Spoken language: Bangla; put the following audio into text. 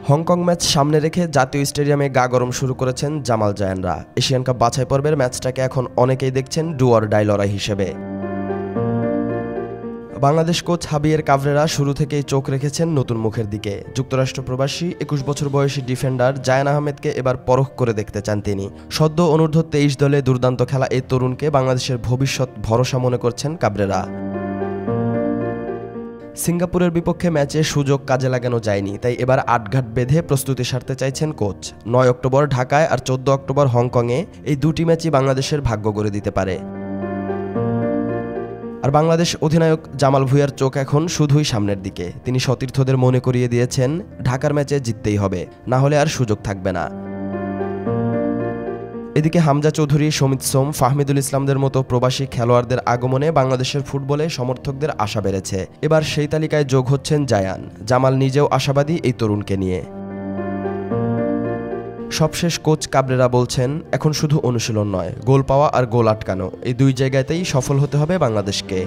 হংকং ম্যাচ সামনে রেখে জাতীয় স্টেডিয়ামে গা গরম শুরু করেছেন জামাল জায়ানরা। এশিয়ান কাপ বাছাই পর্বের ম্যাচটাকে এখন অনেকেই দেখছেন ডু অর ডাই লড়াই হিসেবে। বাংলাদেশ কোচ হাবিয়ের কাভরেরা শুরু থেকেই চোখ রেখেছেন নতুন মুখের দিকে। যুক্তরাষ্ট্র প্রবাসী ২১ বছর বয়সী ডিফেন্ডার জায়ান আহমেদকে এবার পরখ করে দেখতে চান তিনি। সদ্য অনূর্ধ্ব ২৩ দলে দুর্দান্ত খেলা এই তরুণকে বাংলাদেশের ভবিষ্যৎ ভরসা মনে করছেন কাভরেরা। সিঙ্গাপুরের বিপক্ষে ম্যাচে সুযোগ কাজে লাগানো যায়নি, তাই এবার আটঘাট বেঁধে প্রস্তুতি সারতে চাইছেন কোচ। ৯ অক্টোবর ঢাকায় আর ১৪ অক্টোবর হংকংয়ে এই দুটি ম্যাচই বাংলাদেশের ভাগ্য গড়ে দিতে পারে। আর বাংলাদেশ অধিনায়ক জামাল ভুঁইয়ার চোখ এখন শুধুই সামনের দিকে। তিনি সতীর্থদের মনে করিয়ে দিয়েছেন ঢাকার ম্যাচে জিততেই হবে, না হলে আর সুযোগ থাকবে না। এদিকে হামজা চৌধুরী, সমিত সোম, ফাহমিদুল ইসলামদের মতো প্রবাসী খেলোয়াড়দের আগমনে বাংলাদেশের ফুটবলে সমর্থকদের আশা বেড়েছে। এবার সেই তালিকায় যোগ হচ্ছেন জায়ান। জামাল নিজেও আশাবাদী এই তরুণকে নিয়ে। সবশেষ কোচ কাভরেরা বলছেন, এখন শুধু অনুশীলন নয়, গোল পাওয়া আর গোল আটকানো, এই দুই জায়গাতেই সফল হতে হবে বাংলাদেশকে।